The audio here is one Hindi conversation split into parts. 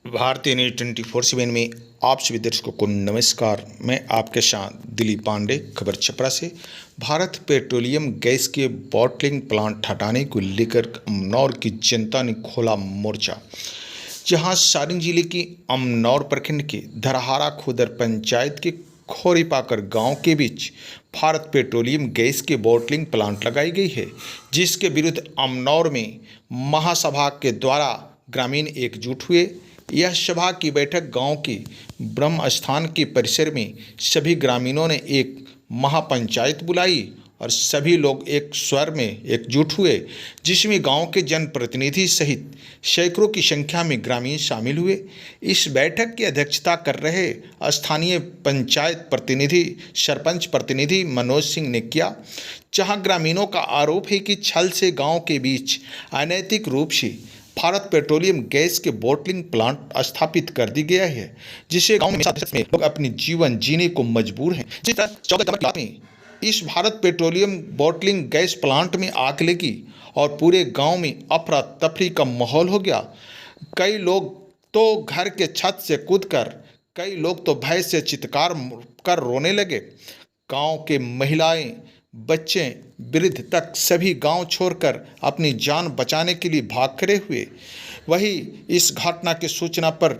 भारतीय न्यूज 24/7 में आप सभी दर्शकों को नमस्कार। मैं आपके साथ दिलीप पांडे, खबर छपरा से। भारत पेट्रोलियम गैस के बॉटलिंग प्लांट हटाने को लेकर अमनौर की जनता ने खोला मोर्चा। जहां सारण जिले की अमनौर प्रखंड के धरहारा खुदर पंचायत के खोरीपाकर गांव के बीच भारत पेट्रोलियम गैस के बॉटलिंग प्लांट लगाई गई है, जिसके विरुद्ध अमनौर में महासभा के द्वारा ग्रामीण एकजुट हुए। यह सभा की बैठक गांव की ब्रह्म स्थान के परिसर में सभी ग्रामीणों ने एक महापंचायत बुलाई और सभी लोग एक स्वर में एकजुट हुए, जिसमें गांव के जनप्रतिनिधि सहित सैकड़ों की संख्या में ग्रामीण शामिल हुए। इस बैठक की अध्यक्षता कर रहे स्थानीय पंचायत प्रतिनिधि सरपंच प्रतिनिधि मनोज सिंह ने किया, जहां ग्रामीणों का आरोप है कि छल से गांव के बीच अनैतिक रूप से भारत पेट्रोलियम गैस के बॉटलिंग प्लांट स्थापित कर दी गया है, जिससे गांव में लोग अपनी जीवन जीने को मजबूर हैं। जिस तरह 14 में इस Bharat petroleum bottling gas plant में आग लगी और पूरे गांव में अफरा तफरी का माहौल हो गया। कई लोग तो घर के छत से कूदकर, कई लोग तो भय से चित्कार कर रोने लगे। गांव के महिलाएं, बच्चे, वृद्ध तक सभी गांव छोड़कर अपनी जान बचाने के लिए भाग खड़े हुए। वहीं इस घटना की सूचना पर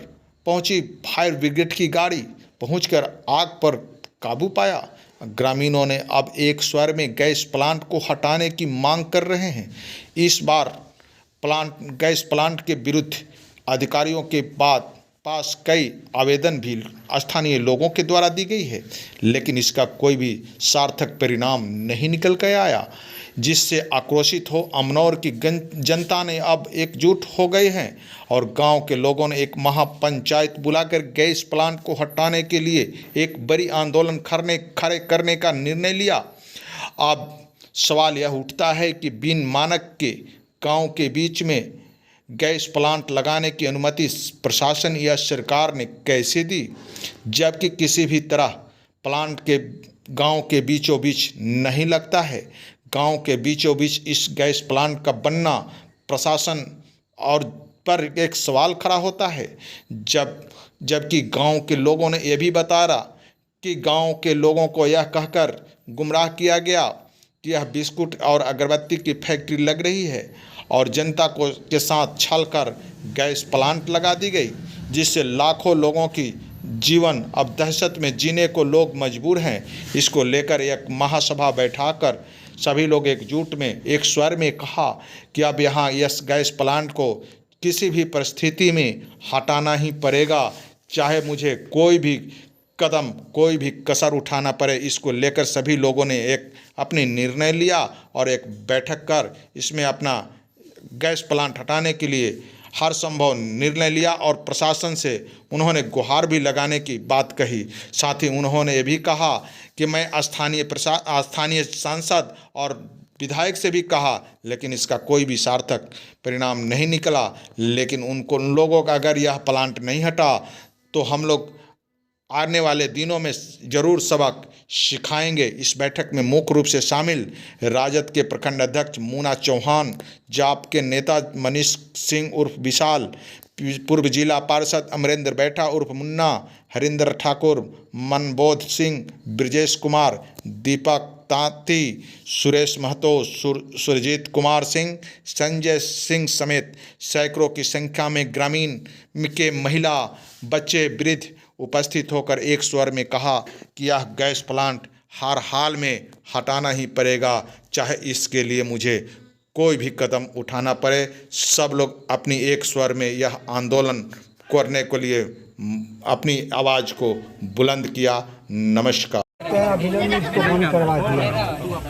पहुंची फायर ब्रिगेड की गाड़ी पहुंचकर आग पर काबू पाया। ग्रामीणों ने अब एक स्वर में गैस प्लांट को हटाने की मांग कर रहे हैं। इस बार गैस प्लांट के विरुद्ध अधिकारियों के पास कई आवेदन भी स्थानीय लोगों के द्वारा दी गई है, लेकिन इसका कोई भी सार्थक परिणाम नहीं निकल कर आया, जिससे आक्रोशित हो अमनौर की जनता ने अब एकजुट हो गए हैं और गांव के लोगों ने एक महापंचायत बुलाकर गैस प्लांट को हटाने के लिए एक बड़ी आंदोलन खड़े करने का निर्णय लिया। अब सवाल यह उठता है कि बिन मानक के गांव के बीच में गैस प्लांट लगाने की अनुमति प्रशासन या सरकार ने कैसे दी, जबकि किसी भी तरह प्लांट के गांव के बीचों बीच नहीं लगता है। गांव के बीचों बीच इस गैस प्लांट का बनना प्रशासन और पर एक सवाल खड़ा होता है, जबकि गांव के लोगों ने यह भी बताया कि गांव के लोगों को यह कहकर गुमराह किया गया कि यह बिस्कुट और अगरबत्ती की फैक्ट्री लग रही है और जनता के साथ छल कर गैस प्लांट लगा दी गई, जिससे लाखों लोगों की जीवन अब दहशत में जीने को लोग मजबूर हैं। इसको लेकर एक महासभा बैठाकर सभी लोग एकजुट में एक स्वर में कहा कि अब यहाँ इस गैस प्लांट को किसी भी परिस्थिति में हटाना ही पड़ेगा, चाहे मुझे कोई भी कसर उठाना पड़े। इसको लेकर सभी लोगों ने एक अपनी निर्णय लिया और एक बैठक कर इसमें अपना गैस प्लांट हटाने के लिए हर संभव निर्णय लिया और प्रशासन से उन्होंने गुहार भी लगाने की बात कही। साथ ही उन्होंने ये भी कहा कि मैं स्थानीय सांसद और विधायक से भी कहा, लेकिन इसका कोई भी सार्थक परिणाम नहीं निकला। लेकिन उन लोगों का अगर यह प्लांट नहीं हटा तो हम लोग आने वाले दिनों में जरूर सबक सिखाएंगे। इस बैठक में मुख्य रूप से शामिल राजद के प्रखंड अध्यक्ष मुन्ना चौहान, जाप के नेता मनीष सिंह उर्फ विशाल, पूर्व जिला पार्षद अमरेंद्र बैठा उर्फ मुन्ना, हरिंदर ठाकुर, मनबोध सिंह, ब्रजेश कुमार, दीपक तांती, सुरेश महतो, सुरजीत कुमार सिंह, संजय सिंह समेत सैकड़ों की संख्या में ग्रामीण के महिला, बच्चे, वृद्ध उपस्थित होकर एक स्वर में कहा कि यह गैस प्लांट हर हाल में हटाना ही पड़ेगा, चाहे इसके लिए मुझे कोई भी कदम उठाना पड़े। सब लोग अपनी एक स्वर में यह आंदोलन करने के लिए अपनी आवाज़ को बुलंद किया। नमस्कार। अभिनव इसको बंद करवा दिया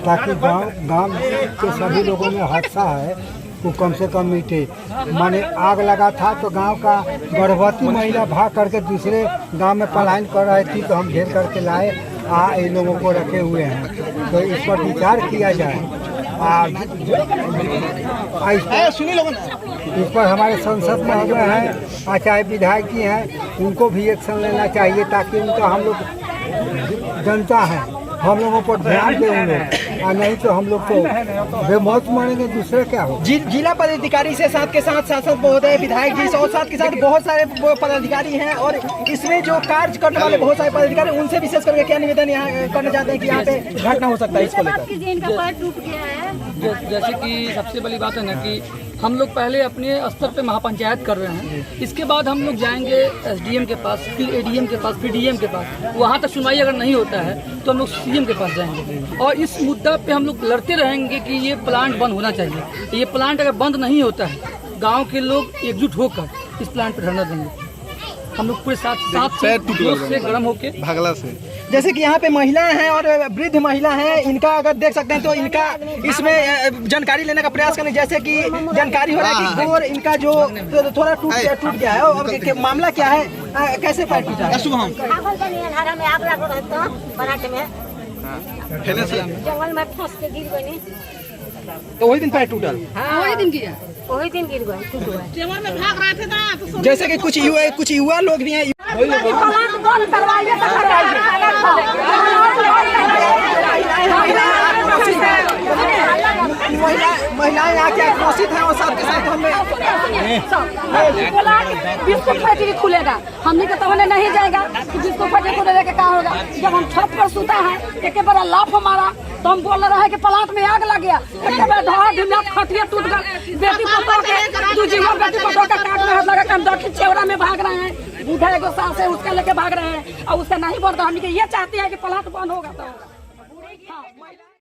ताकि गांव के सभी लोगों में हादसा है वो कम से कम मिटे। माने आग लगा था तो गांव का गर्भवती महिला भाग करके दूसरे गांव में पलायन कर रही थी, तो हम घेर करके लाए इन लोगों को रखे हुए हैं। तो इस पर विचार किया जाए। इस पर हमारे संसद महोदय हैं, चाहे विधायक जी हैं, उनको भी एक्शन लेना चाहिए ताकि उनका हम लोग जनता है, हम लोगों पर ध्यान दें। और नहीं तो हम लोग तो बेमौत मरेंगे, दूसरे क्या हो। जिला पदाधिकारी से साथ के साथ सांसद महोदय, विधायक जी और साथ के साथ बहुत सारे पदाधिकारी हैं और इसमें जो कार्य करने वाले बहुत सारे पदाधिकारी, उनसे विशेष करके क्या निवेदन यहाँ करना चाहते हैं कि यहाँ पे घटना हो सकता है इसको लेकर। इनका पैर टूट गया है। जैसे कि सबसे बड़ी बात है ना कि हम लोग पहले अपने स्तर पे महापंचायत कर रहे हैं, इसके बाद हम लोग जाएंगे एसडीएम के पास, फिर एडीएम के पास, फिर डीएम के पास। वहाँ तक सुनवाई अगर नहीं होता है तो हम लोग सीएम के पास जाएंगे और इस मुद्दा पे हम लोग लड़ते रहेंगे कि ये प्लांट बंद होना चाहिए। ये प्लांट अगर बंद नहीं होता है, गाँव के लोग एकजुट होकर इस प्लांट पर धरना देंगे। हम लोग पूरे साथ से गर्म होके भागला से। जैसे कि यहाँ पे महिलाएं हैं और वृद्ध महिला हैं, इनका अगर देख सकते हैं तो इनका इसमें जानकारी लेने का प्रयास करें। जैसे कि जानकारी हो रहा है कि गोर इनका जो थोड़ा टूट गया है और मामला क्या है, कैसे पैर टूटा है? में आग लग रहा पराठे में, जंगल में फंस के गिर गई। तो वही दिन पैर टूटल, वही दिन गिरा, वही दिन गिर गए। जंगल में भाग रहे थे ना, तो जैसे कि कुछ युवा लोग भी हैं। महिलाएं यहाँ के आक्रोशित हैं और साथ के साथ हमें बिस्कुट फैक्ट्री खुलेगा, हमने के तो नहीं जाएगा कि बिस्कुट फैक्ट्री खुलेगा क्या होगा। जब हम छत पर सुता है, एक बार लाफ हमारा तो हम बोल रहे हैं कि प्लांट में आग लग गया। एक बार धड़ा धुना खटिया टूट गया, बेटी पकड़ के दूसरी बेटी पकड़ के काट में हाथ लगा के हम दक्षिण चौरा में भाग रहे हैं। बूढ़ा एगो सास है, उसका लेके भाग रहे हैं और उसका नहीं बोलता। हम ये चाहते हैं कि प्लांट बंद होगा तो